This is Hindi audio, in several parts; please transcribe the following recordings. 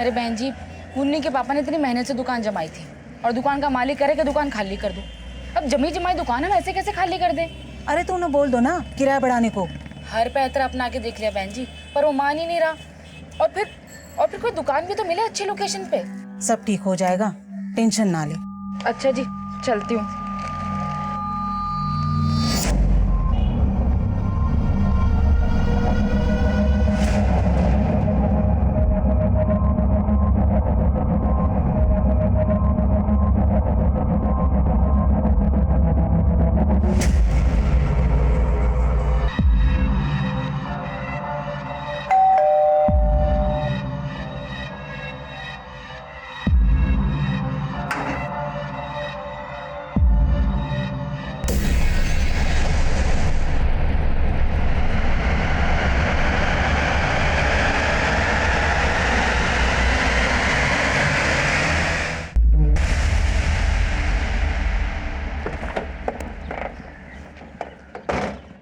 अरे बहन जी, मुन्नी के पापा ने इतनी मेहनत से दुकान जमाई थी और दुकान का मालिक करे कि दुकान खाली कर दो। अब जमी जमाई दुकान हम ऐसे कैसे खाली कर दे? अरे तो उन्हें बोल दो ना किराया बढ़ाने को। हर पैतरा अपना के देख लिया बहन जी, पर वो मान ही नहीं रहा। और फिर कोई दुकान भी तो मिले अच्छी लोकेशन पे। सब ठीक हो जाएगा, टेंशन ना ले। अच्छा जी, चलती हूँ।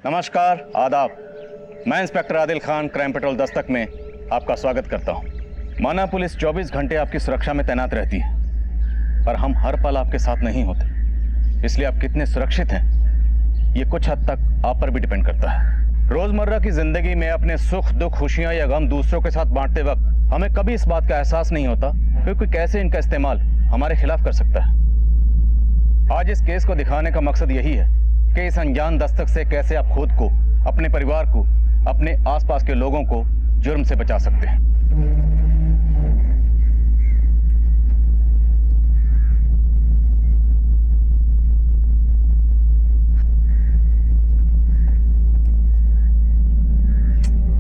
नमस्कार, आदाब। मैं inspector Adil Khan, crime petrol Dastak में आपका स्वागत करता हूं। माना पुलिस 24 घंटे आपकी सुरक्षा में तैनात रहती है, पर हम हर पल आपके साथ नहीं होते। इसलिए आप कितने सुरक्षित हैं, ये कुछ हद तक आप पर भी डिपेंड करता है। रोजमर्रा की जिंदगी में अपने सुख दुख, खुशियां या गम दूसरों के साथ बांटते वक्त हमें कभी इस बात का एहसास नहीं होता क्योंकि कैसे इनका इस्तेमाल हमारे खिलाफ कर सकता है। आज इस केस को दिखाने का मकसद यही है कि इस अनजान दस्तक से कैसे आप खुद को, अपने परिवार को, अपने आसपास के लोगों को जुर्म से बचा सकते हैं।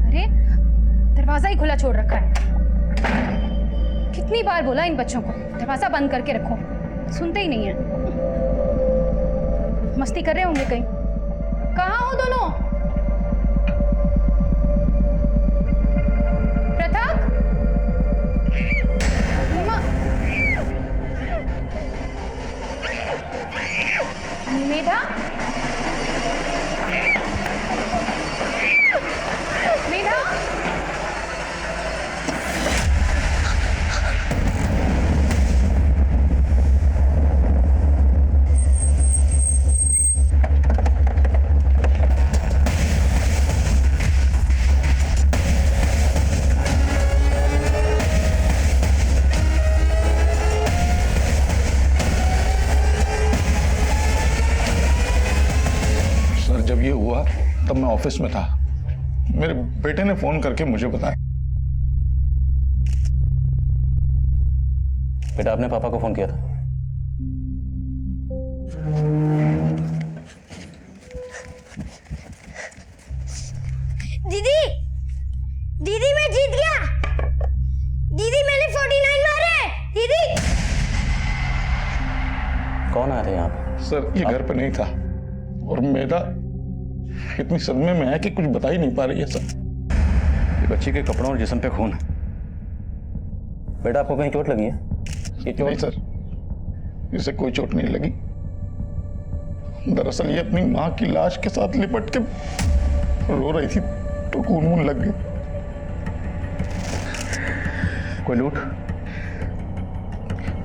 अरे दरवाजा ही खुला छोड़ रखा है। कितनी बार बोला इन बच्चों को दरवाजा बंद करके रखो, सुनते ही नहीं है। मस्ती कर रहे होंगे कहीं। कहाँ हो दोनों? प्रताप, मेधा, मेधा, जब ये हुआ तब मैं ऑफिस में था। मेरे बेटे ने फोन करके मुझे बताया। बेटा, आपने पापा को फोन किया था? दीदी, दीदी मैं जीत गया। दीदी मैंने 49 मारे। दीदी। कौन आया था यहाँ पे? सर ये घर पे नहीं था और मेधा इतनी सदमे में है कि कुछ बता ही नहीं पा रही है सर। ये बच्ची के कपड़ों और जिस्म पे खून है। बेटा, आपको कहीं चोट लगी है? ये चोट? नहीं सर, इसे कोई चोट नहीं लगी। दरअसल ये अपनी माँ की लाश के साथ लिपट के रो रही थी तो खून वून लग गई। कोई लूट?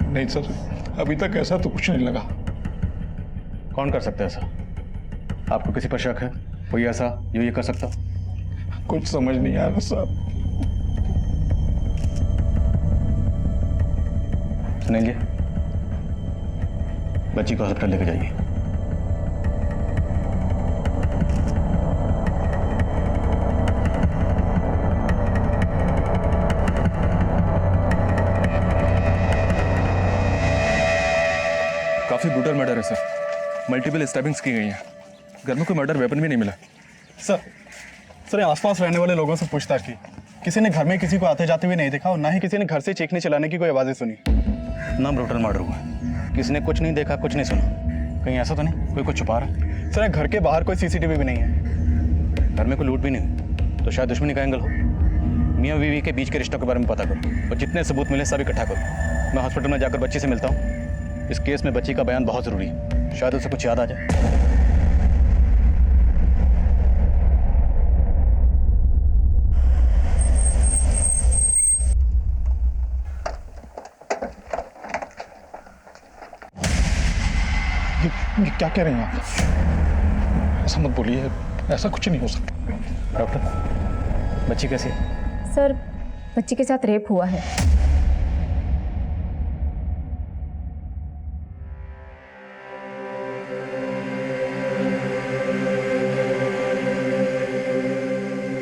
नहीं सर, अभी तक ऐसा तो कुछ नहीं लगा। कौन कर सकता है ऐसा? आपको किसी पर शक है? कोई ऐसा जो ये कर सकता? कुछ समझ नहीं आ रहा साहब। सुनेंगे, बच्ची को हॉस्पिटल लेके जाइए। काफी ब्रूटल मर्डर है सर। मल्टीपल स्टैबिंग्स की गई हैं। घर में कोई मर्डर वेपन भी नहीं मिला। सर आसपास रहने वाले लोगों से पूछताछ की, किसी ने घर में किसी को आते जाते हुए नहीं देखा और ना ही किसी ने घर से चीखने चिल्लाने की कोई आवाजें सुनी। ना ब्रूटल मर्डर हुआ, किसी ने कुछ नहीं देखा, कुछ नहीं सुना। कहीं ऐसा तो नहीं कोई कुछ छुपा रहा है? सर घर के बाहर कोई सीसीटीवी भी नहीं है। घर में कोई लूट भी नहीं, तो शायद दुश्मनी का एंगल हो। मियाँ बीवी के बीच के रिश्तों के बारे में पता करो और जितने सबूत मिले सब इकट्ठा करो। मैं हॉस्पिटल में जाकर बच्ची से मिलता हूँ। इस केस में बच्ची का बयान बहुत ज़रूरी है, शायद उसे कुछ याद आ जाए। क्या कह रहे हैं आप? ऐसा मत बोलिए, ऐसा कुछ नहीं हो सकता। डॉक्टर, बच्ची कैसी है? सर, बच्ची के साथ रेप हुआ है।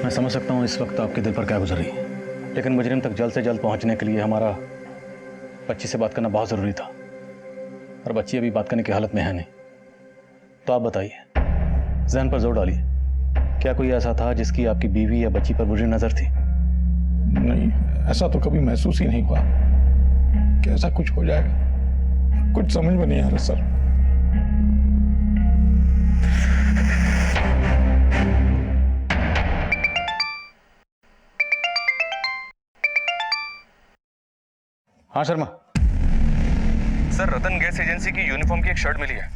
मैं समझ सकता हूँ इस वक्त आपके दिल पर क्या गुजर रही है, लेकिन मुजरिम तक जल्द से जल्द पहुंचने के लिए हमारा बच्ची से बात करना बहुत ज़रूरी था, और बच्ची अभी बात करने की हालत में है नहीं। तो आप बताइए, जहन पर जोर डालिए, क्या कोई ऐसा था जिसकी आपकी बीवी या बच्ची पर बुरी नज़र थी? नहीं, ऐसा तो कभी महसूस ही नहीं हुआ कि ऐसा कुछ हो जाएगा। कुछ समझ में नहीं आ रहा सर। हाँ शर्मा। सर, रतन गैस एजेंसी की यूनिफॉर्म की एक शर्ट मिली है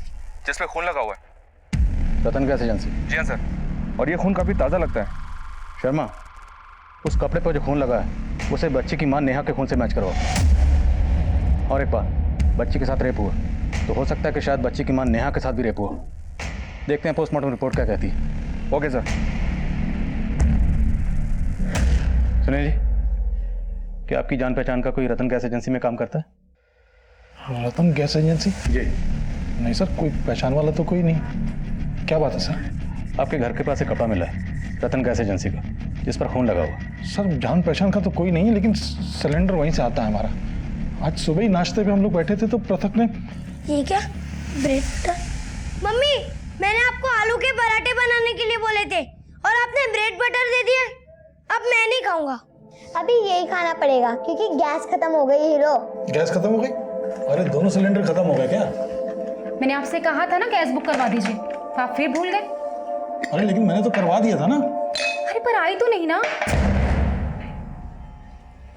जिस पे खून लगा हुआ है। रतन गैस एजेंसी? जी हाँ सर, और ये खून काफी ताज़ा लगता है। शर्मा, उस कपड़े पर जो खून लगा है उसे बच्ची की मां नेहा के खून से मैच करवाओ। और एक बात, बच्ची के साथ रेप हुआ तो हो सकता है कि शायद बच्ची की मां नेहा के साथ भी रेप हुआ। देखते हैं पोस्टमार्टम रिपोर्ट क्या कहती है। Okay sir. सुनिए जी, क्या आपकी जान पहचान का कोई रतन गैस एजेंसी में काम करता है? रतन गैस एजेंसी? जी। नहीं सर, कोई पहचान वाला तो कोई नहीं। क्या बात है सर? आपके घर के पास एक कपड़ा मिला है रतन गैस एजेंसी का, जिस पर खून लगा हुआ। सर, जान पहचान का तो कोई नहीं है, लेकिन सिलेंडर वहीं से आता है हमारा। आज सुबह ही नाश्ते पे हम लोग बैठे थे तो पृथक ने। ये क्या? ब्रेड? मम्मी, मैंने आपको आलू के पराठे बनाने के लिए बोले थे और आपने ब्रेड बटर दे दिया। अब मैं नहीं खाऊंगा। अभी यही खाना पड़ेगा क्योंकि गैस खत्म हो गई हीरो। गैस खत्म हो गई? अरे दोनों सिलेंडर खत्म हो गए क्या? मैंने आपसे कहा था ना गैस बुक करवा दीजिए, तो आप फिर भूल गए। अरे लेकिन मैंने तो करवा दिया था ना। अरे पर आई तो नहीं ना।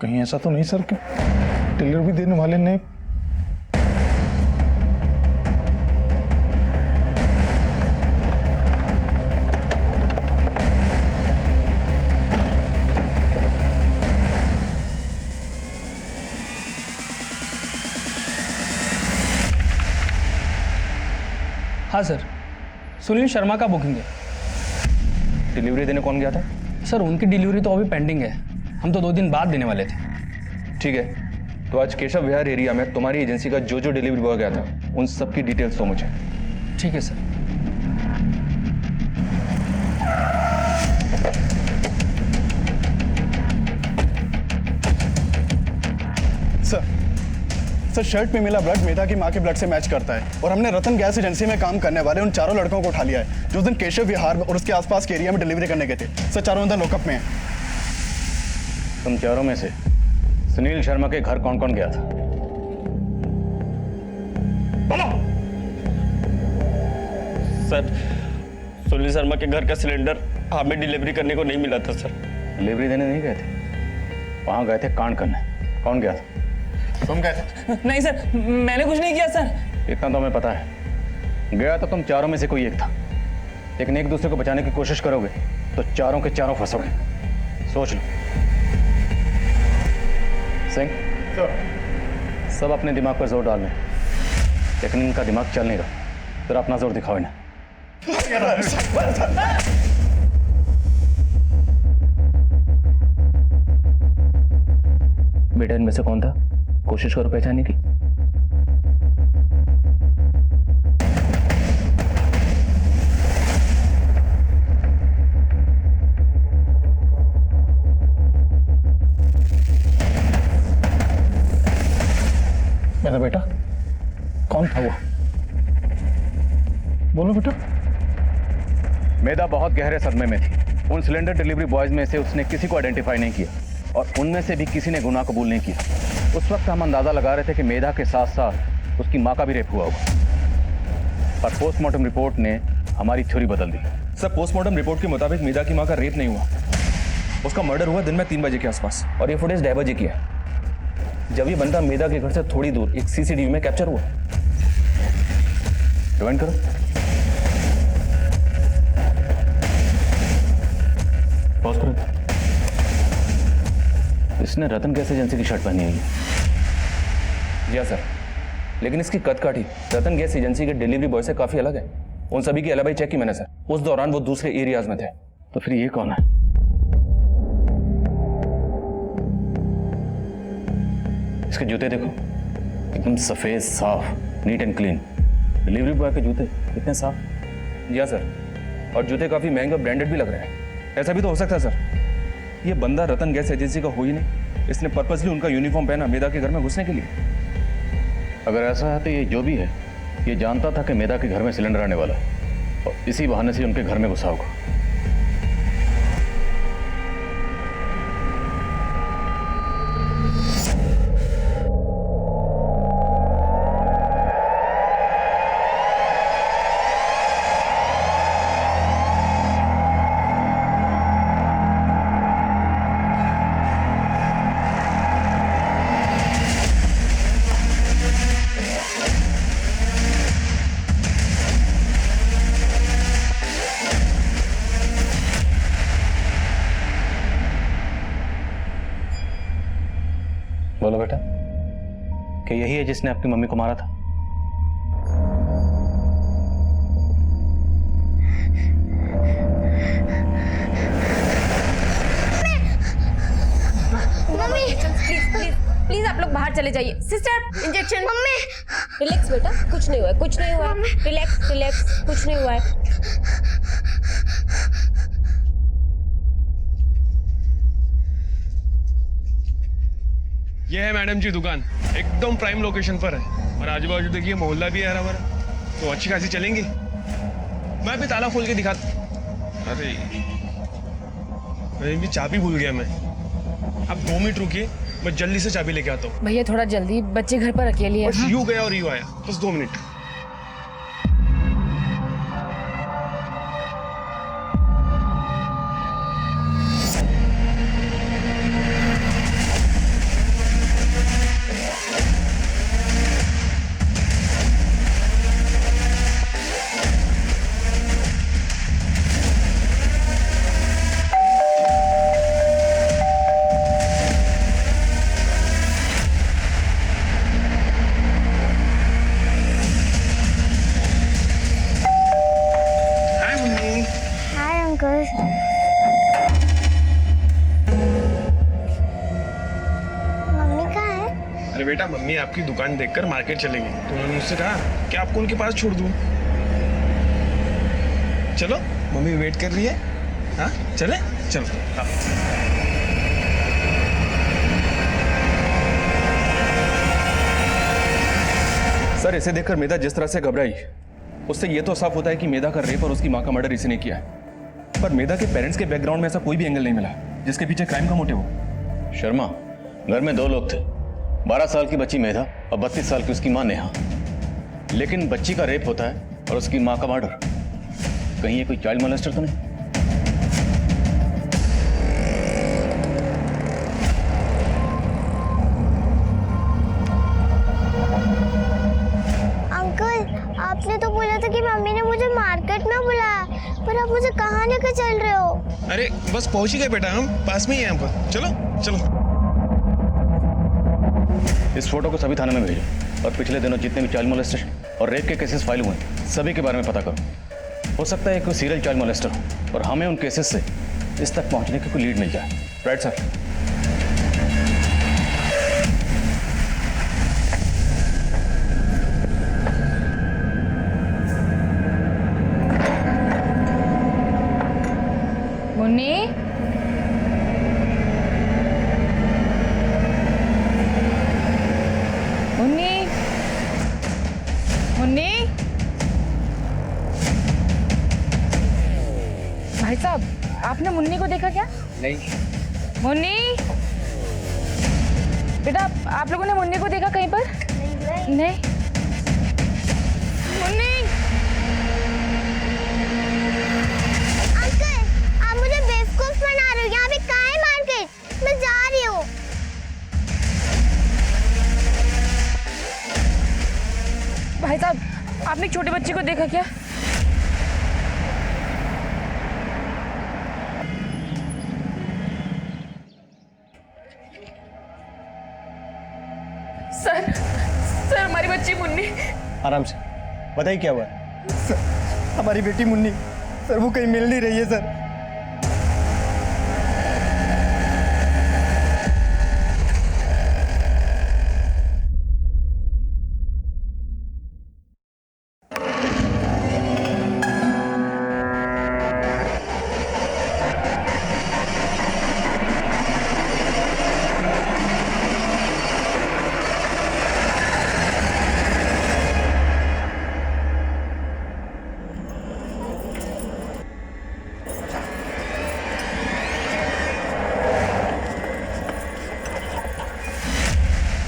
कहीं ऐसा तो नहीं सर कि डिलीवरी देने वाले ने। हाँ सर, सुनील शर्मा का बुकिंग है। डिलीवरी देने कौन गया था? सर, उनकी डिलीवरी तो अभी पेंडिंग है, हम तो 2 दिन बाद देने वाले थे। ठीक है, तो आज केशव विहार एरिया में तुम्हारी एजेंसी का जो डिलीवरी बॉय गया था उन सब की डिटेल्स दो मुझे। ठीक है सर। सर, शर्ट पे मिला ब्लड मेधा की मां के ब्लड से मैच करता है और हमने रतन गैस एजेंसी में काम करने वाले उन चारों लड़कों को उठा लिया है जो उस दिन केशव विहार और उसके आसपास के एरिया में डिलीवरी करने गए थे। सर, चारों अंदर लॉकअप में हैं। तुम चारों में से सुनील शर्मा के घर कौन कौन गया था? सर, सुनील शर्मा के घर का सिलेंडर हमें डिलीवरी करने को नहीं मिला था सर। डिलीवरी देने नहीं गए थे, वहां गए थे कांड करने। कौन गया था? तुम गए थे? नहीं सर, मैंने कुछ नहीं किया सर। इतना तो हमें पता है, गया तो तुम चारों में से कोई एक था, लेकिन एक दूसरे को बचाने की कोशिश करोगे तो चारों के चारों फंसोगे। सोच लो। सिंह, सब अपने दिमाग पर जोर डाल लें, लेकिन इनका दिमाग चल नहीं रहा। फिर अपना जोर दिखाओ इन्हें। बेटा, इनमें से कौन था? कोशिश करो पहचानने की। मेरा बेटा कौन था वो? बोलो बेटा। मेधा बहुत गहरे सदमे में थी। उन सिलेंडर डिलीवरी बॉयज में से उसने किसी को आइडेंटिफाई नहीं किया और उनमें से भी किसी ने गुनाह कबूल नहीं किया। उस वक्त हम अंदाजा लगा रहे थे कि मेधा के साथ साथ उसकी मां का भी रेप हुआ होगा, पर पोस्टमार्टम रिपोर्ट ने हमारी थ्योरी बदल दी। सर, पोस्टमार्टम रिपोर्ट के मुताबिक मेधा की मां का रेप नहीं हुआ, उसका मर्डर हुआ दिन में 3 बजे के आसपास, और ये फुटेज ढाई बजे की है, जब ये बंदा मेधा के घर से थोड़ी दूर एक सीसीटीवी में कैप्चर हुआ। रिवाइंड करो। पॉज करो। इसने रतन गैस एजेंसी की शर्ट पहनी है। जी हाँ सर। लेकिन इसकी कदकाठी रतन गैस एजेंसी के डिलीवरी बॉय से काफी अलग है। उन सभी की एलिबाई चेक की मैंने सर। उस दौरान वो दूसरे एरियाज में थे। तो फिर ये कौन है? इसके जूते देखो, एकदम सफेद साफ, neat and clean. Delivery boy के जूते कितने साफ। जी हाँ सर, और जूते काफी महंगे और ब्रांडेड भी लग रहे हैं। ऐसा भी तो हो सकता है सर, ये बंदा रतन गैस एजेंसी का हो ही नहीं, इसने पर्पसली उनका यूनिफॉर्म पहना मेधा के घर में घुसने के लिए। अगर ऐसा है तो ये जो भी है, ये जानता था कि मेधा के घर में सिलेंडर आने वाला है और इसी बहाने से उनके घर में घुसा होगा। बोलो बेटा, कि यही है जिसने आपकी मम्मी को मारा था? मम्मी प्लीज आप लोग बाहर चले जाइए। Sister injection. मम्मी रिलैक्स बेटा, कुछ नहीं हुआ है, कुछ नहीं हुआ है। रिलैक्स रिलैक्स, कुछ नहीं हुआ है। ये है मैडम जी दुकान, एकदम प्राइम लोकेशन पर है और आजू बाजू देखिए मोहल्ला भी है हरा भरा, तो अच्छी खासी चलेंगी। मैं भी ताला खोल के दिखाता। अरे भी चाबी भूल गया मैं। आप 2 मिनट रुकिए, मैं जल्दी से चाबी लेके आता हूँ। भैया थोड़ा जल्दी, बच्चे घर पर अकेली है। बस यूं गया और यूं आया, बस 2 मिनट। Hi uncle. मम्मी कहाँ है? अरे बेटा, मम्मी आपकी दुकान देखकर मार्केट चलेंगे, तो उन्होंने मुझसे कहा कि आपको उनके पास छोड़ दूं। चलो, मम्मी वेट कर रही है। हाँ चले, चलो। हाँ। सर इसे देखकर मेधा जिस तरह से घबराई, उससे यह तो साफ होता है कि मेधा का रेप और उसकी मां का मर्डर इसी ने किया है। पर मेधा के पेरेंट्स के बैकग्राउंड में ऐसा कोई भी एंगल नहीं मिला जिसके पीछे क्राइम का मोटिव हो। शर्मा, घर में 2 लोग थे, 12 साल की बच्ची मेधा और 32 साल की उसकी मां नेहा। लेकिन बच्ची का रेप होता है और उसकी मां का मर्डर। कहीं ये कोई चाइल्ड मोलेस्टर तो नहीं? आपने तो बोला था कि मम्मी ने मुझे मार्केट में बुलाया, पर आप मुझे कहाँ लेकर चल रहे हो? अरे बस पहुंच ही गए बेटा, हम पास में ही हैं यहाँ पर। चलो चलो। इस फोटो को सभी थाने में भेजो और पिछले दिनों जितने भी चाइल्ड मोलेस्टेशन और रेप के केसेस फाइल हुए हैं, सभी के बारे में पता करो। हो सकता है कोई सीरियल चाइल्ड मोलेस्टर हो और हमें उन केसेस से इस तक पहुंचने की कोई लीड मिल जाए। Right sir? मुन्नी, मुन्नी, मुन्नी। भाई साहब, आपने मुन्नी को देखा क्या? नहीं। मुन्नी, बेटा आप लोगों ने मुन्नी को देखा कहीं पर? नहीं। मुन्नी। अंकल, आप मुझे बेवकूफ बना रहे हो। यहाँ पे कहाँ है मार्केट? मैं जा रही हूँ। भाई साहब, आपने एक छोटे बच्चे को देखा क्या? सर, सर हमारी बच्ची मुन्नी। आराम से बताइए क्या हुआ? सर हमारी बेटी मुन्नी, सर वो कहीं मिल नहीं रही है सर।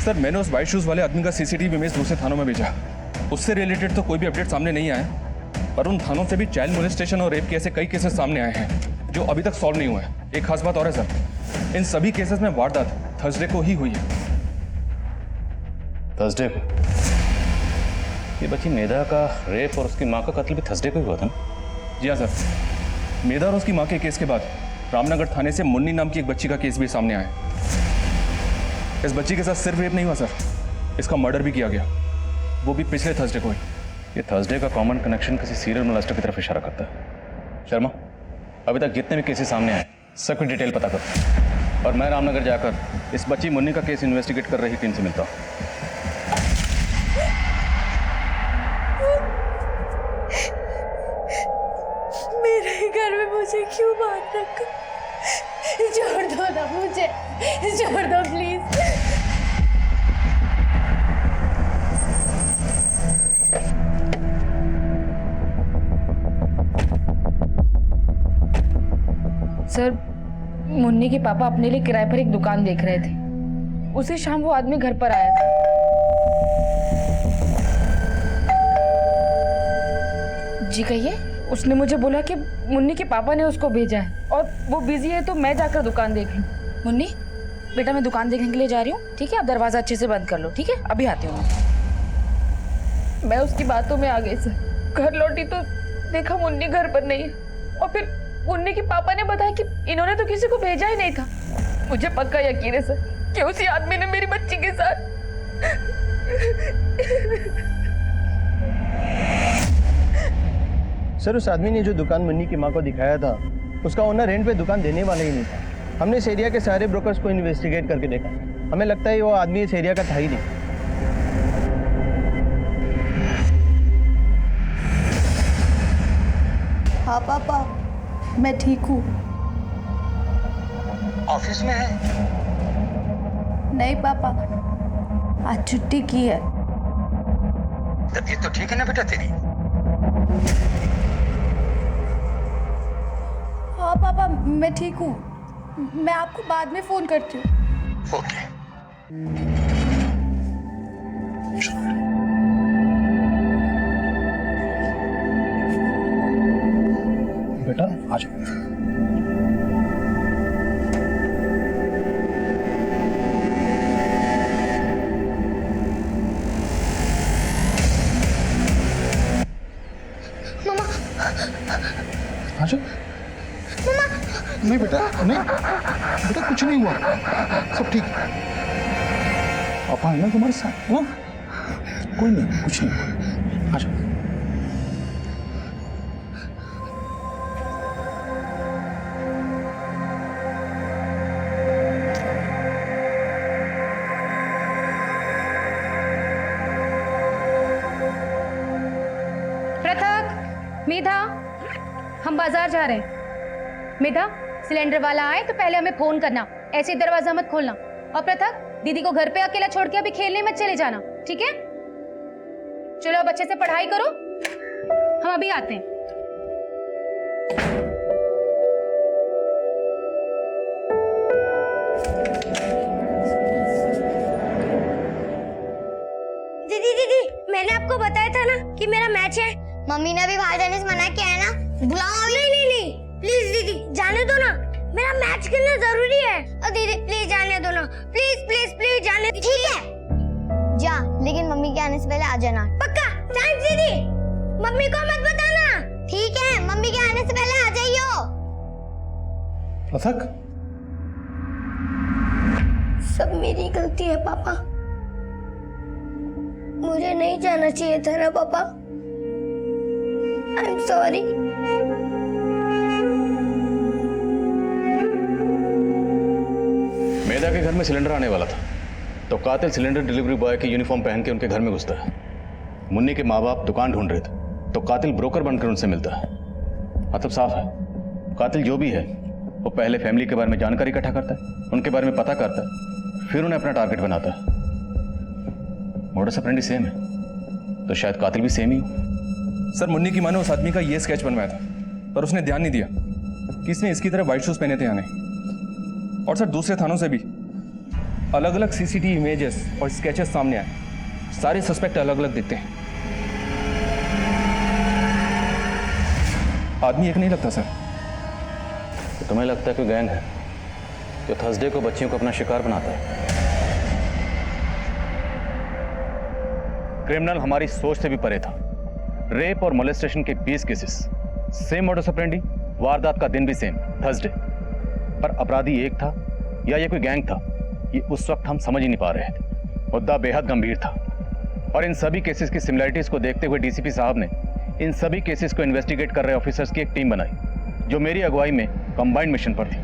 सर मैंने उस वाइट शूज वाले आदमी का सीसीटीवी इमेज दूसरे थानों में भेजा। उससे रिलेटेड तो कोई भी अपडेट सामने नहीं आया, पर उन थानों से भी चाइल्ड मोलेस्टेशन और रेप के ऐसे कई केसेस सामने आए हैं जो अभी तक सॉल्व नहीं हुए हैं। एक खास बात और है सर, इन सभी केसेस में वारदात थर्सडे को ही हुई है। थर्सडे को? ये बच्ची मेधा का रेप और उसकी माँ का कत्ल भी थर्सडे को ही हुआ था ना? जी हाँ सर, मेधा और उसकी माँ के केस के बाद रामनगर थाने से मुन्नी नाम की एक बच्ची का केस भी सामने आया। इस बच्ची के साथ सिर्फ रेप नहीं हुआ सर, इसका मर्डर भी किया गया, वो भी पिछले थर्सडे को ही। ये थर्सडे का कॉमन कनेक्शन किसी सीरियल मोलेस्टर की तरफ इशारा करता है। शर्मा, अभी तक जितने भी केसेस सामने आए सब की डिटेल पता करो, और मैं रामनगर जाकर इस बच्ची मुन्नी का केस इन्वेस्टिगेट कर रही टीम से मिलता हूँ। मेरे घर में मुझे क्यों बांध रखा? छोड़ दो ना मुझे, छोड़ दो प्लीज। सर मुन्नी के पापा अपने लिए किराए पर एक दुकान देख रहे थे, उसी शाम वो आदमी घर पर आया था। जी कहिए? उसने मुझे बोला कि मुन्नी के पापा ने उसको भेजा है और वो बिजी है तो मैं जाकर दुकान देख लूं। मुन्नी बेटा मैं दुकान देखने के लिए जा रही हूँ, ठीक है? आप दरवाजा अच्छे से बंद कर लो, ठीक है? अभी आती हूँ मैं उसकी बातों में आ गई सर। घर लौटी तो देखा मुन्नी घर पर नहीं है, और फिर मुन्नी के पापा ने बताया कि इन्होंने तो किसी को भेजा ही नहीं था। मुझे पक्का यकीन है सर कि उसी आदमी ने मेरी बच्ची के साथ। सर उस आदमी ने जो दुकान मुन्नी की माँ को दिखाया था, उसका ओनर रेंट पे दुकान देने वाला ही नहीं था। हमने इस एरिया के सारे ब्रोकर्स को इन्वेस्टिगेट करके देखा, हमें लगता है वो आदमी इस एरिया का था ही नहीं। हाँ पापा, मैं ठीक हूँ। ऑफिस में है? नहीं पापा, आज छुट्टी की है। तबीयत तो ठीक है ना बेटा तेरी? हाँ पापा मैं ठीक हूँ, मैं आपको बाद में फोन करती हूँ। ओके। बेटा आ जाओ। आ जाओ। नहीं बेटा, नहीं बेटा, कुछ नहीं हुआ, सब ठीक। पापा है ना तुम्हारे साथ, है ना? कोई नहीं, कुछ नहीं हुआ। आ जाओ। पृथक, मेधा, हम बाजार जा रहे हैं। मेधा, सिलेंडर वाला आए तो पहले हमें फोन करना, ऐसे दरवाजा मत खोलना। और पृथक, दीदी को घर पे अकेला छोड़ के अभी खेलने मत चले जाना, ठीक है? चलो अब अच्छे से पढ़ाई करो, हम अभी आते हैं। दीदी दीदी, मैंने आपको बताया था ना कि मेरा मैच है। मम्मी ने भी बाहर जाने से मना किया है ना, बुलाओ। नहीं, प्लीज दीदी जाने दो ना, मेरा मैच खेलना जरूरी है। और दीदी प्लीज जाने दो ना, प्लीज प्लीज प्लीज जाने। ठीक है जा, लेकिन मम्मी के आने से पहले आ जाना। पक्का? थैंक्स दीदी, मम्मी को मत बताना। ठीक है, मम्मी के आने से पहले आ जाइयो। पथक, सब मेरी गलती है पापा, मुझे नहीं जाना चाहिए था ना पापा। I am sorry. मेधा के घर में सिलेंडर आने वाला था तो कातिल सिलेंडर डिलीवरी बॉय की यूनिफॉर्म पहन के उनके घर में घुसता है। मुन्नी के माँ बाप दुकान ढूंढ रहे थे तो कातिल ब्रोकर बनकर उनसे मिलता है। मतलब साफ है, कातिल जो भी है वो पहले फैमिली के बारे में जानकारी इकट्ठा करता है, उनके बारे में पता करता है, फिर उन्हें अपना टारगेट बनाता है। मोडस ऑपरेंडी सेम है तो शायद कातिल भी सेम ही हो। सर मुन्नी की माँ ने उस आदमी का ये स्केच बनवाया था पर उसने ध्यान नहीं दिया कि इसने इसकी तरह व्हाइट शूज पहने थे या नहीं। और सर दूसरे थानों से भी अलग अलग सीसीटीवी इमेजेस और स्केचेस सामने आए, सारे सस्पेक्ट अलग अलग दिखते हैं। आदमी एक नहीं लगता सर। तो तुम्हें लगता है कोई गैंग है जो थर्सडे को बच्चियों को अपना शिकार बनाता है? क्रिमिनल हमारी सोच से भी परे था। रेप और मोलेस्टेशन के 20 केसेस, सेम मोडस ऑपरेंडी, वारदात का दिन भी सेम, थर्सडे। पर अपराधी एक था या ये कोई गैंग था, ये उस वक्त हम समझ ही नहीं पा रहे थे। मुद्दा बेहद गंभीर था और इन सभी केसेस की सिमिलरिटीज को देखते हुए डीसीपी साहब ने इन सभी केसेस को इन्वेस्टिगेट कर रहे ऑफिसर्स की एक टीम बनाई जो मेरी अगुवाई में कंबाइंड मिशन पर थी।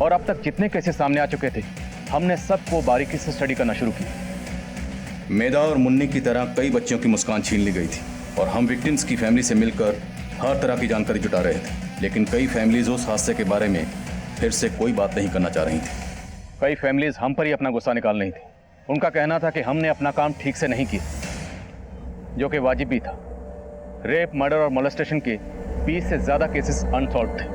और अब तक जितने केसेस सामने आ चुके थे हमने सबको बारीकी से स्टडी करना शुरू किया। मेधा और मुन्नी की तरह कई बच्चों की मुस्कान छीन ली गई थी और हम विक्टिम्स की फैमिली से मिलकर हर तरह की जानकारी जुटा रहे थे। लेकिन कई फैमिलीज उस हादसे के बारे में फिर से कोई बात नहीं करना चाह रही थी। कई फैमिलीज हम पर ही अपना गुस्सा निकाल रही थी। उनका कहना था कि हमने अपना काम ठीक से नहीं किया, जो कि वाजिब भी था। रेप, मर्डर और मोलेस्टेशन के 20 से ज्यादा केसेस अनसॉल्व थे।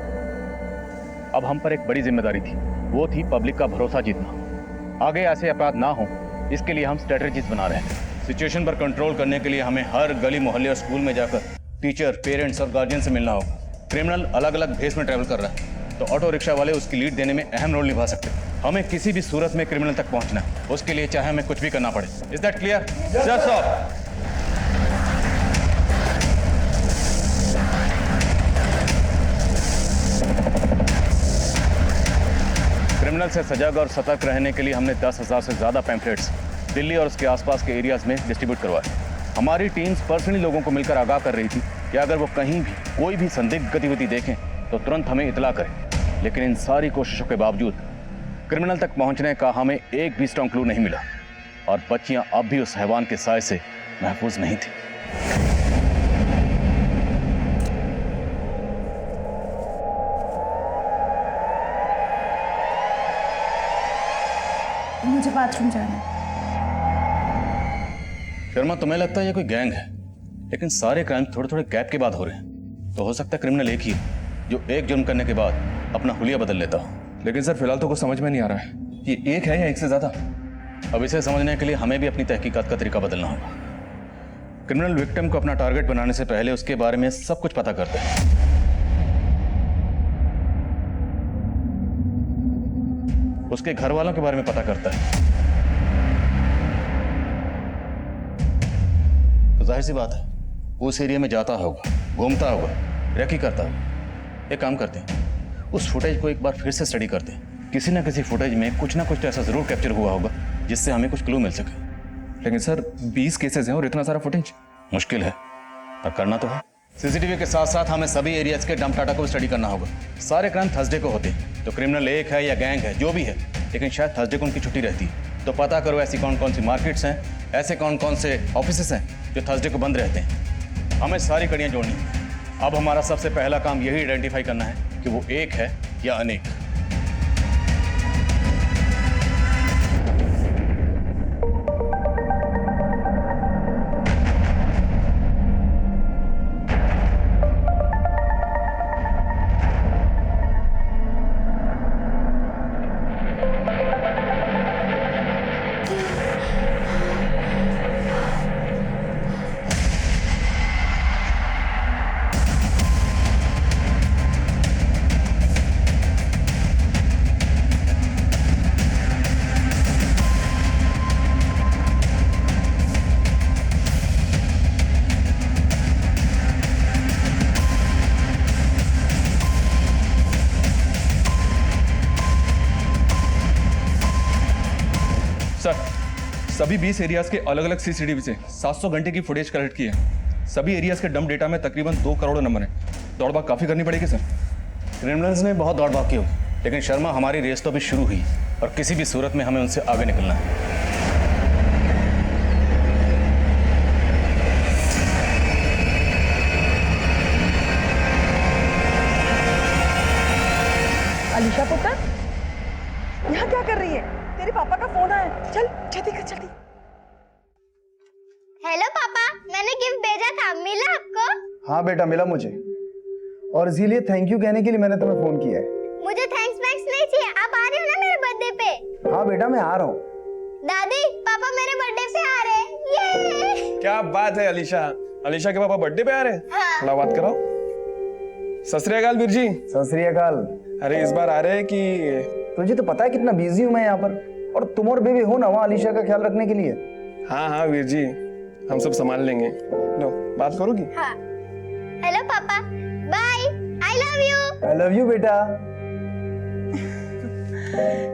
अब हम पर एक बड़ी जिम्मेदारी थी, वो थी पब्लिक का भरोसा जीतना। आगे ऐसे अपराध ना हो इसके लिए हम स्ट्रेटजीज बना रहे हैं। सिचुएशन पर कंट्रोल करने के लिए हमें हर गली मोहल्ले और स्कूल में जाकर टीचर, पेरेंट्स और गार्जियन से मिलना होगा। क्रिमिनल अलग अलग भेस में ट्रैवल कर रहा है तो ऑटो रिक्शा वाले उसकी लीड देने में अहम रोल निभा सकते हैं। हमें किसी भी सूरत में क्रिमिनल तक पहुंचना है, उसके लिए चाहे हमें कुछ भी करना पड़े। Is that clear? Yes sir. Criminal से सजग और सतर्क रहने के लिए हमने 10,000 से ज्यादा पैम्फलेट्स दिल्ली और उसके आसपास के एरियाज में डिस्ट्रीब्यूट करवाए। हमारी टीम्स पर्सनली लोगों को मिलकर आगाह कर रही थी कि अगर वो कहीं भी कोई भी संदिग्ध गतिविधि देखें तो तुरंत हमें इतला करें। लेकिन इन सारी कोशिशों के बावजूद क्रिमिनल तक पहुंचने का हमें एक भी स्ट्रॉन्ग क्लू नहीं मिला और बच्चियां अब भी उस हैवान के साए से महफूज नहीं थी। मुझे बाथरूम जाना है। शर्मा, तुम्हें लगता है ये कोई गैंग है, लेकिन सारे क्राइम थोड़े थोड़े गैप के बाद हो रहे हैं। तो हो सकता है क्रिमिनल एक ही है जो एक जुर्म करने के बाद अपना हुलिया बदल लेता हो। लेकिन सर फिलहाल तो कुछ समझ में नहीं आ रहा है, ये एक है या एक से ज्यादा? अब इसे समझने के लिए हमें भी अपनी तहकीकात का तरीका बदलना होगा। क्रिमिनल विक्टिम को अपना टारगेट बनाने से पहले उसके बारे में सब कुछ पता करते हैं। उसके घर वालों के बारे में पता करता है। तो जाहिर सी बात है उस एरिया में जाता होगा, घूमता होगा, रेकी करता होगा। एक काम करते हैं, उस फुटेज को एक बार फिर से स्टडी करते हैं। किसी ना किसी फुटेज में कुछ ना कुछ तो ऐसा जरूर कैप्चर हुआ होगा जिससे हमें कुछ क्लू मिल सके। लेकिन सर 20 केसेस हैं और इतना सारा फुटेज मुश्किल है, पर करना तो है। सीसीटीवी के साथ साथ हमें सभी एरियाज के डंप डाटा को स्टडी करना होगा। सारे क्राइम थर्सडे को होते हैं, तो क्रिमिनल एक है या गैंग है जो भी है, लेकिन शायद थर्सडे को उनकी छुट्टी रहती है। तो पता करो ऐसी कौन कौन सी मार्केट्स हैं, ऐसे कौन कौन से ऑफिसेस हैं जो थर्सडे को बंद रहते हैं। हमें सारी कड़ियाँ जोड़नी है। अब हमारा सबसे पहला काम यही आइडेंटिफाई करना है कि वो एक है या अनेक। सभी 20 एरियाज के अलग अलग सीसीटीवी से 700 घंटे की फुटेज कलेक्ट की है। सभी एरियाज के डंप डेटा में तकरीबन 2 करोड़ नंबर है। दौड़भाग काफी करनी पड़ेगी सर। क्रिमिनल्स ने बहुत दौड़भाग की होगी, लेकिन शर्मा हमारी रेस तो अभी शुरू हुई और किसी भी सूरत में हमें उनसे आगे निकलना है। अलीशा पुत्र, यहाँ क्या कर रही है? तेरे पापा का फोन आया, चल जल्दी कर जल्दी। हेलो पापा, मैंने गिफ्ट भेजा था, मिला आपको? हाँ बेटा, मिला मुझे, और इसीलिए थैंक यू कहने के लिए मैंने तुम्हें फोन किया है। मुझे थैंक्स नहीं चाहिए, आप आ रहे हो ना मेरे बर्थडे पे? हाँ बेटा, मैं आ रहा हूँ। दादी, पापा मेरे बर्थडे पे आ रहे हैं। ये क्या बात है अलीशा, अलीशा के पापा बर्थडे पे आ रहे हैं? हाँ। ला बात कराओ। सत श्री अकाल वीर जी। सत श्री अकाल। अरे इस बार आ रहे हैं कि तुझे तो पता है कितना बिजी हूँ मैं यहाँ पर, और तुम और बेबी हो ना वहाँ अलीशा का ख्याल रखने के लिए। हाँ हाँ वीर जी, हम सब संभाल लेंगे। लो बात करोगी? हाँ। Hello papa, bye, I love you. I love you बेटा।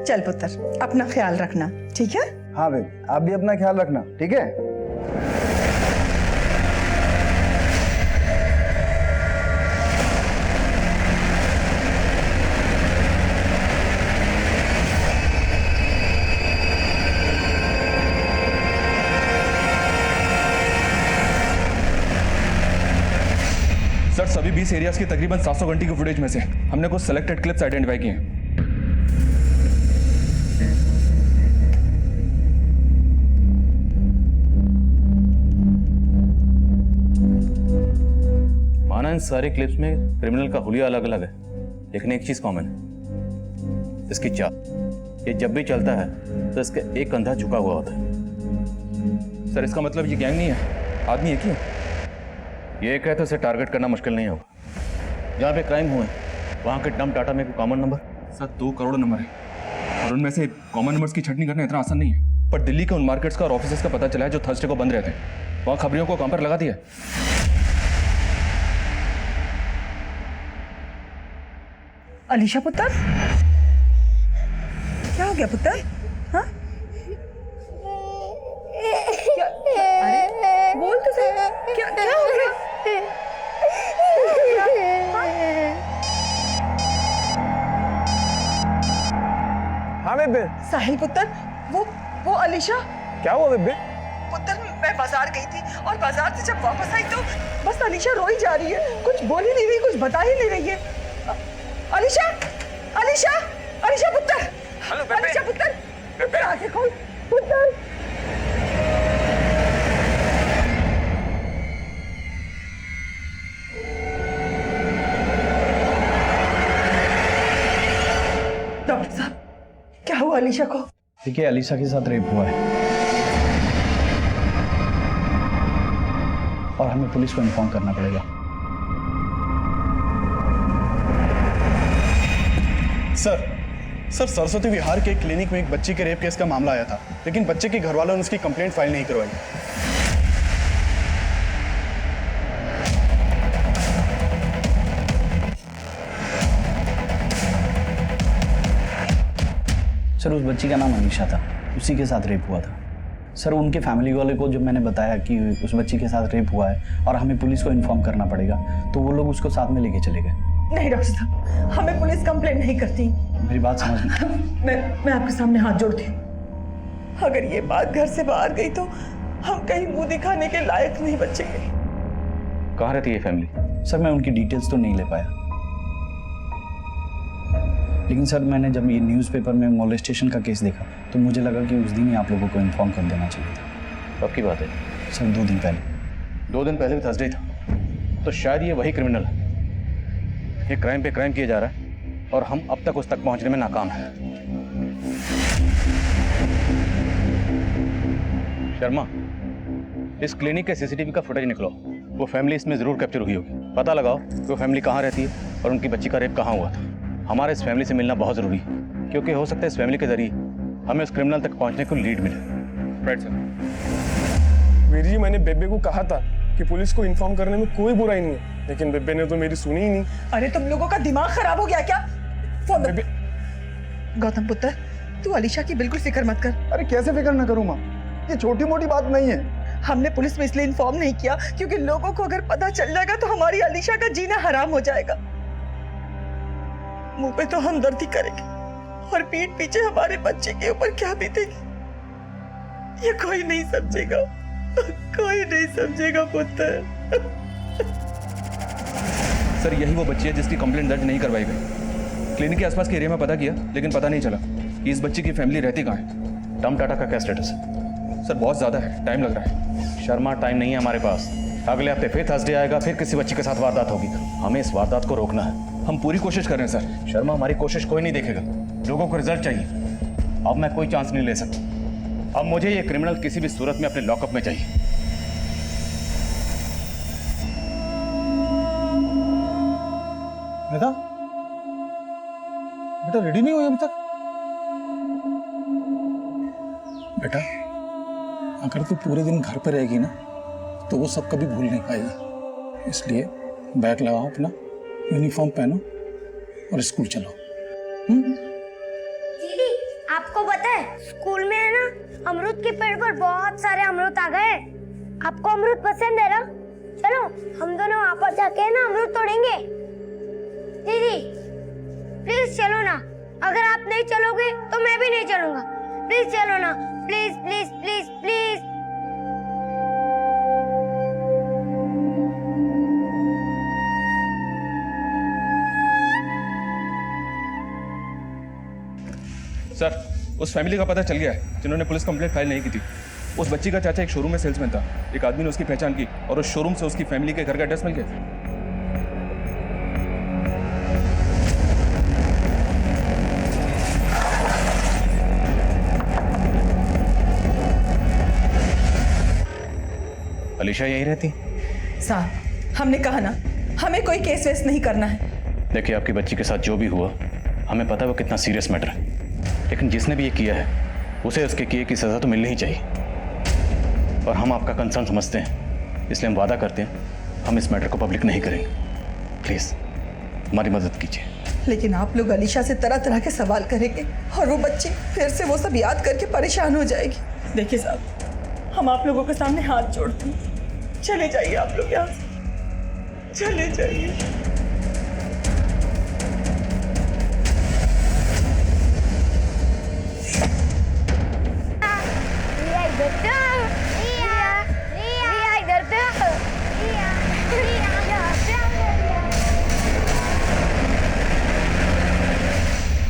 चल पुत्र, अपना ख्याल रखना, ठीक है? हाँ बेबी, आप भी अपना ख्याल रखना, ठीक है? सर सभी 20 एरियाज की तकरीबन 700 घंटे की फुटेज में से हमने कुछ सेलेक्टेड क्लिप्स आइडेंटिफाई किए हैं। माना इन सारे क्लिप्स में क्रिमिनल का हुलिया अलग अलग है, लेकिन एक चीज कॉमन है, इसकी चाल। ये जब भी चलता है तो इसका एक कंधा झुका हुआ होता है। सर इसका मतलब ये गैंग नहीं है, आदमी एक ही है। ये कहे तो इसे टारगेट करना मुश्किल नहीं होगा। जहाँ पे क्राइम हुए वहाँ के डंप डाटा में कोई common number? Sir 2 crore number है और उनमें से कॉमन नंबर्स की छंटनी करना इतना आसान नहीं है। पर दिल्ली के उन मार्केट्स का और ऑफिसेस का पता चला है जो थर्सडे को बंद रहते हैं। वहाँ खबरियों को काम पर लगा दिया। अलीशा पुत्र, क्या हो गया पुत्र? हाँ? अरे बोल तो सही, क्या क्या हो गया? हाँ बेबे। साहिल पुत्र, वो अलीशा। क्या हुआ बेबे? पुत्र, मैं बाजार गई थी और बाजार से जब वापस आई तो बस अलीशा रोई जा रही है, कुछ बोल ही नहीं रही, कुछ बता ही नहीं रही है। अलीशा, अलीशा, अलीशा पुत्र, हेलो बेबे। अलीशा पुत्र, पुत्र आंखें खोल, पुत्र। डॉक्टर साहब, क्या हुआ अलीशा को? देखिए, अलीशा के साथ रेप हुआ है और हमें पुलिस को इन्फॉर्म करना पड़ेगा। सर सरस्वती विहार के क्लिनिक में एक बच्ची के रेप केस का मामला आया था, लेकिन बच्चे के घर वालों ने उसकी कंप्लेंट फाइल नहीं करवाई। सर उस बच्ची का नाम अनीशा था, उसी के साथ रेप हुआ था। सर उनके फैमिली वाले को जब मैंने बताया कि उस बच्ची के साथ रेप हुआ है और हमें पुलिस को इन्फॉर्म करना पड़ेगा, तो वो लोग उसको साथ में लेके चले गए। नहीं डॉक्टर साहब, हमें पुलिस कंप्लेंट नहीं करती। मेरी बात समझ मैं आपके सामने हाथ जोड़ती हूँ। अगर ये बात घर से बाहर गई तो हम कहीं मुंह दिखाने के लायक नहीं बचेंगे। कहाँ रहती है फैमिली? सर मैं उनकी डिटेल्स तो नहीं ले पाया, लेकिन सर मैंने जब ये न्यूज़पेपर में मोलेस्टेशन का केस देखा तो मुझे लगा कि उस दिन ही आप लोगों को इन्फॉर्म कर देना चाहिए था। कब की बात है? सर 2 दिन पहले। 2 दिन पहले भी थर्सडे था, तो शायद ये वही क्रिमिनल है। ये क्राइम पे क्राइम किया जा रहा है और हम अब तक उस तक पहुंचने में नाकाम हैं। शर्मा, इस क्लिनिक के सीसीटीवी का फुटेज निकलो। वो फैमिली इसमें जरूर कैप्चर हुई होगी। पता लगाओ कि वो फैमिली कहाँ रहती है और उनकी बच्ची का रेप कहाँ हुआ था। हमारे इस फैमिली से मिलना बहुत जरूरी है, क्योंकि हो सकता है इस फैमिली के जरिए हमें उस क्रिमिनल तक पहुंचने को लीड मिले। Right sir. वीर जी, मैंने बेबे को कहा था कि पुलिस को इन्फॉर्म करने में कोई बुराई नहीं है, लेकिन बेबे ने तो मेरी सुनी ही नहीं। अरे तुम लोगों का दिमाग खराब हो गया क्या? फोन बेबे। गौतम पुत्र, तू अलीशा की बिल्कुल फिक्र मत कर। अरे कैसे फिक्र ना करूँ माँ? ये छोटी मोटी बात नहीं है। हमने पुलिस में इसलिए इन्फॉर्म नहीं किया क्योंकि लोगों को अगर पता चल जाएगा तो हमारी अलीशा का जीना हराम हो जाएगा। मुंह पे तो हमदर्दी करेंगे और पीठ पीछे हमारे बच्चे के ऊपर क्या बीतेगी ये कोई नहीं समझेगा, कोई नहीं समझेगा पुत्र। सर यही वो बच्ची है जिसकी कंप्लेंट दर्ज नहीं करवाई गई। क्लिनिक के आसपास के एरिया में पता किया लेकिन पता नहीं चला कि इस बच्ची की फैमिली रहती कहाँ है। टम टाटा का क्या स्टेटस है? सर बहुत ज़्यादा है, टाइम लग रहा है। शर्मा, टाइम नहीं है हमारे पास। अगले हफ्ते फिर थर्सडे आएगा, फिर किसी बच्ची के साथ वारदात होगी। हमें इस वारदात को रोकना है। हम पूरी कोशिश कर रहे हैं सर। शर्मा, हमारी कोशिश कोई नहीं देखेगा, लोगों को रिजल्ट चाहिए। अब मैं कोई चांस नहीं ले सकता। अब मुझे ये क्रिमिनल किसी भी सूरत में अपने लॉकअप में चाहिए। बेटा, बेटा रेडी नहीं हुई अभी तक? बेटा, अगर तू पूरे दिन घर पर रहेगी ना तो वो सब कभी भूल नहीं पाएगी। इसलिए बैग लगाओ अपना, यूनिफॉर्म पहनो और स्कूल चलो। दीदी, आपको पता है स्कूल में है ना अमरूद के पेड़ पर बहुत सारे अमरूद आ गए। आपको अमरूद पसंद है ना? चलो हम दोनों वहाँ पर जाके ना अमरूद तोड़ेंगे। दीदी प्लीज चलो ना, अगर आप नहीं चलोगे तो मैं भी नहीं चलूंगा। प्लीज चलो ना, please please please please. Sir उस फैमिली का पता चल गया है जिन्होंने पुलिस कंप्लेंट फाइल नहीं की थी। उस बच्ची का चाचा एक शोरूम में सेल्समैन था। एक आदमी ने उसकी पहचान की और उस शोरूम से उसकी फैमिली के घर का एड्रेस मिल गया। अलीशा यही रहती? साहब, हमने कहा ना हमें कोई केस वेस नहीं करना है। देखिए, आपकी बच्ची के साथ जो भी हुआ हमें पता है वो कितना सीरियस मैटर है, लेकिन जिसने भी ये किया है उसे उसके किए की सज़ा तो मिलनी ही चाहिए। और हम आपका कंसर्न समझते हैं, इसलिए हम वादा करते हैं हम इस मैटर को पब्लिक नहीं करेंगे। प्लीज़ हमारी मदद कीजिए। लेकिन आप लोग अलीशा से तरह तरह के सवाल करेंगे और वो बच्ची फिर से वो सब याद करके परेशान हो जाएगी। देखिए साहब, हम आप लोगों के सामने हाथ जोड़ते हैं, चले जाइए आप लोग यहाँ से, चले जाइए।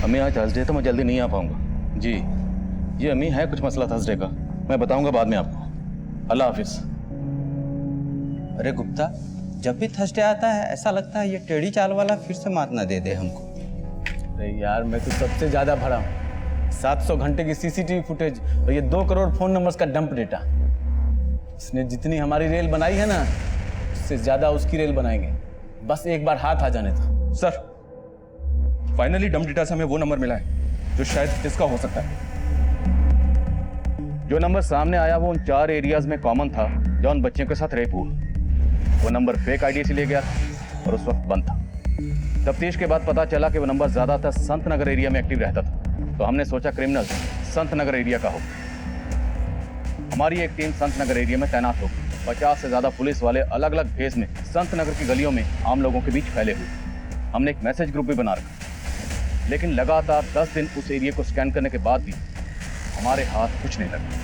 अम्मी आज थर्सडे तो मैं जल्दी नहीं आ पाऊंगा। जी ये अम्मी है कुछ मसला थर्सडे का, मैं बताऊंगा बाद में आपको। अल्लाह हाफिज। अरे गुप्ता, जब भी थर्सडे आता है ऐसा लगता है ये टेढ़ी चाल वाला फिर से मात ना दे दे हमको। अरे यार, मैं तो सबसे ज्यादा भरा हूँ। 700 घंटे की सीसीटीवी फुटेज और ये 2 करोड़ फोन नंबर्स का डंप डेटा। उसने जितनी हमारी रेल बनाई है ना, उससे ज्यादा उसकी रेल बनाएंगे। बस एक बार हाथ आ जाने दो। सर फाइनली डंप डेटा से हमें वो नंबर मिला है जो शायद इसका हो सकता है। जो नंबर सामने आया वो उन 4 एरियाज में कॉमन था जो उन बच्चियों के साथ रेप हुआ। वो नंबर फेक आईडी से लिया गया और उस वक्त बंद था। तफ्तीश के बाद पता चला कि वो नंबर ज्यादातर संत नगर एरिया में एक्टिव रहता था, तो हमने सोचा क्रिमिनल संत नगर एरिया का हो। हमारी एक टीम संत नगर एरिया में तैनात हो। 50 से ज्यादा पुलिस वाले अलग अलग भेस में संत नगर की गलियों में आम लोगों के बीच फैले हुए। हमने एक मैसेज ग्रुप भी बना रखा, लेकिन लगातार 10 दिन उस एरिया को स्कैन करने के बाद भी हमारे हाथ कुछ नहीं लगा।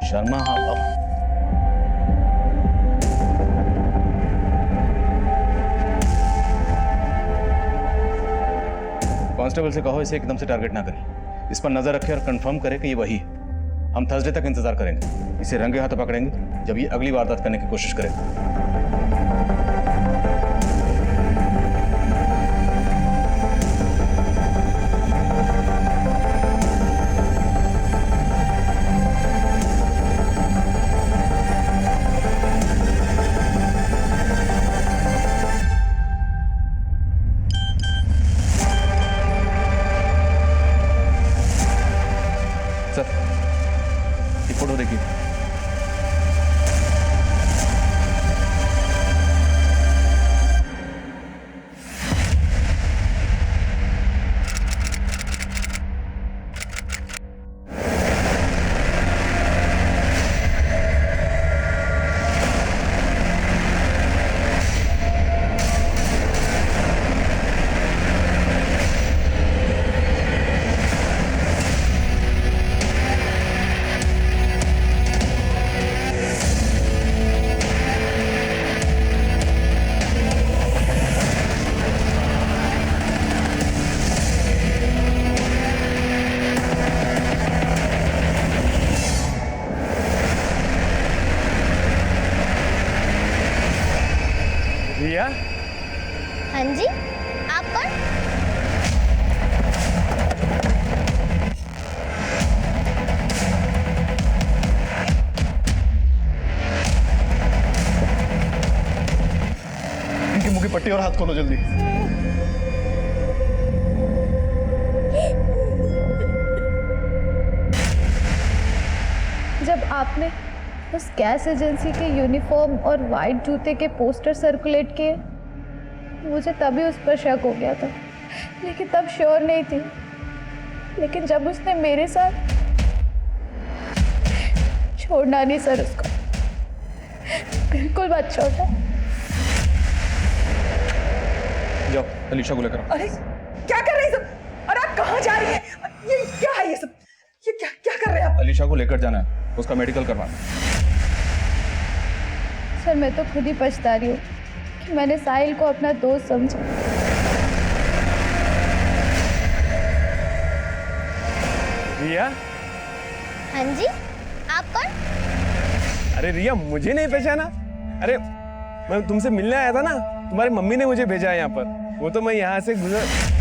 शर्मा, हाँ अब कांस्टेबल से कहो इसे एकदम से टारगेट ना करें, इस पर नजर रखें और कंफर्म करें कि ये वही है। हम थर्सडे तक इंतजार करेंगे, इसे रंगे हाथों पकड़ेंगे जब ये अगली वारदात करने की कोशिश करेगा। सर फोटो देखिए। रिया, हाँ जी, आप कौन? इनके मुंह की पट्टी और हाथ खोलो जल्दी। जब आपने उस गैस एजेंसी के यूनिफॉर्म और वाइट जूते के पोस्टर सर्कुलेट किए, मुझे तभी उस पर शक हो गया था, लेकिन तब श्योर नहीं थी। लेकिन जब उसने मेरे साथ, छोड़ना नहीं सर उसको, बिल्कुल मत छोड़ना। जाओ अलीशा को लेकर आओ। अरे क्या कर रहे हैं सब? अरे आप कहाँ जा रही हैं? ये क्या है ये सब? ये क्या क्या कर रहे हैं आप? अलीशा को लेकर जाना है, उसका मेडिकल करवाना। सर मैं तो खुद ही पछता रही हूँ कि मैंने साहिल को अपना दोस्त समझा। रिया, हाँ जी, आप कौन? अरे रिया मुझे नहीं पहचाना? अरे मैं तुमसे मिलने आया था ना, तुम्हारी मम्मी ने मुझे भेजा है यहाँ पर। वो तो मैं यहाँ से गुजर।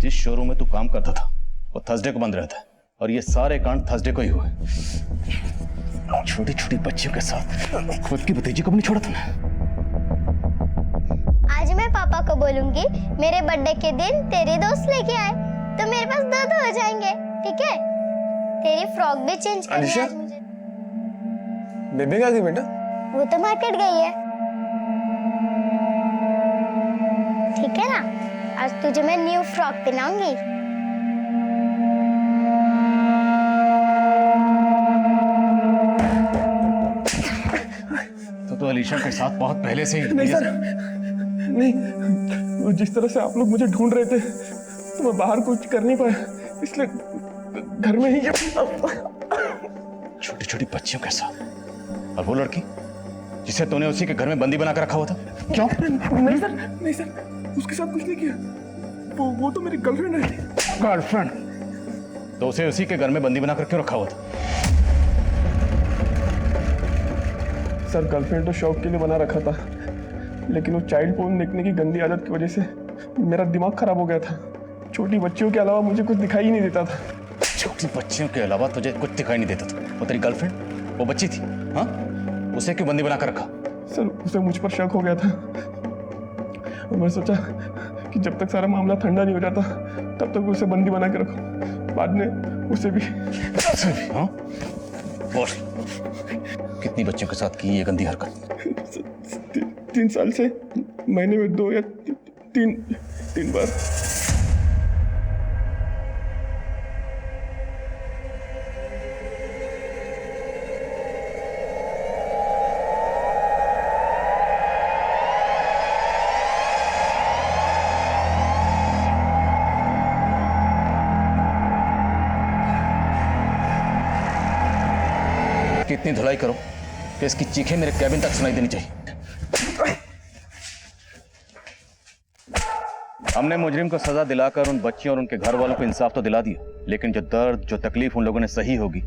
जिस शोरूम में तू काम करता था वो थर्सडे को बंद रहता है और ये सारे कांड थर्सडे को ही हुए। छोटी छोटी बच्चियों के साथ खुद की भतीजी को भी नहीं छोड़ा तूने। आज मैं पापा को बोलूंगी मेरे बर्थडे के दिन तेरे दोस्त लेके आए, तो मेरे पास दो हो जाएंगे, ठीक है? तेरी फ्रॉक भी चेंज करनी है आज मुझे। बेबी कहाँ गई बेटा? वो तो मार्केट गई है। ठीक है ना, आज तुझे मैं न्यू फ्रॉक पहनाऊंगी। तो अलीशा के साथ बहुत पहले से ही। नहीं सर, नहीं, वो जिस तरह से आप लोग मुझे ढूंढ रहे थे तो मैं बाहर कुछ कर नहीं पाया, इसलिए घर में ही। छोटी छोटी बच्चियों के साथ, और वो लड़की जिसे तूने उसी के घर में बंदी बना कर रखा हुआ था। क्यों? नहीं सर, नहीं सर, उसके साथ कुछ नहीं किया। वो तो मेरी गर्लफ्रेंड है। गर्लफ्रेंड? तो उसे उसी के घर में बंदी बनाकर क्यों रखा हुआ था? सर गर्लफ्रेंड तो शौक के लिए बना रखा था, लेकिन वो चाइल्ड पोर्न देखने की गंदी आदत की वजह से मेरा दिमाग खराब हो गया था। छोटी बच्चियों के अलावा मुझे कुछ दिखाई ही नहीं देता था। छोटी बच्चियों के अलावा तुझे कुछ दिखाई नहीं देता था? वो तेरी गर्लफ्रेंड, वो बच्ची थी, हाँ? उसे क्यों बंदी बनाकर रखा? सर उसे मुझ पर शक हो गया था और मैं सोचा कि जब तक सारा मामला ठंडा नहीं हो जाता तब तक उसे बंदी बना के रखो। बाद में उसे भी। हाँ? बोल, कितनी बच्चियों के साथ की ये गंदी हरकत? 3 साल से महीने में 2 या 3 बार। कितनी धुलाई करो कि इसकी चीखें मेरे कैबिन तक सुनाई देनी चाहिए। हमने मुजरिम को सजा दिलाकर उन बच्चियों और उनके घर वालों को इंसाफ तो दिला दिया, लेकिन जो दर्द, जो तकलीफ उन लोगों ने सही होगी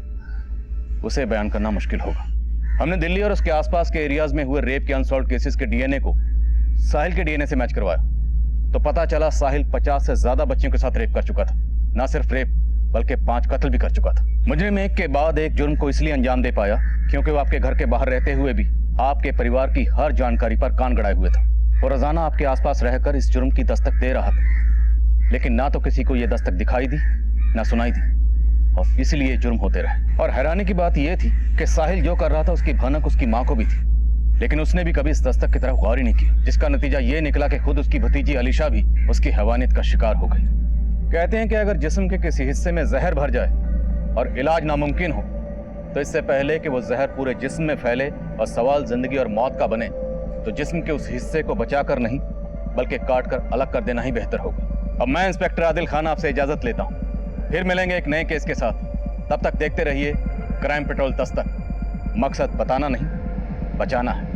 उसे बयान करना मुश्किल होगा। हमने दिल्ली और उसके आसपास के एरियाज में हुए रेप के अनसॉल्व केसेस के डीएनए को साहिल के डीएनए से मैच करवाया तो पता चला साहिल 50 से ज्यादा बच्चियों के साथ रेप कर चुका था। ना सिर्फ रेप बल्कि 5 कत्ल भी कर चुका था। मुजरिम एक के बाद एक जुर्म को इसलिए अंजाम दे पाया क्योंकि वो आपके घर के बाहर रहते हुए भी आपके परिवार की हर जानकारी पर कान गड़ाए हुए था। वो रोजाना आपके आसपास रहकर इस जुर्म की दस्तक दे रहा था, लेकिन ना तो किसी को यह दस्तक दिखाई दी ना सुनाई दी, और इसलिए जुर्म होते रहे। और हैरानी की बात यह थी कि साहिल जो कर रहा था उसकी भनक उसकी माँ को भी थी, लेकिन उसने भी कभी इस दस्तक की तरफ गौर ही नहीं किया, जिसका नतीजा ये निकला कि खुद उसकी भतीजी अलीशा भी उसकी हैवानियत का शिकार हो गई। कहते हैं कि अगर जिस्म के किसी हिस्से में जहर भर जाए और इलाज नामुमकिन हो तो इससे पहले कि वो जहर पूरे जिस्म में फैले और सवाल जिंदगी और मौत का बने तो जिस्म के उस हिस्से को बचाकर नहीं बल्कि काट कर अलग कर देना ही बेहतर होगा। अब मैं इंस्पेक्टर आदिल खान आपसे इजाजत लेता हूँ, फिर मिलेंगे एक नए केस के साथ। तब तक देखते रहिए क्राइम पेट्रोल दस्तक। मकसद बताना नहीं बचाना है।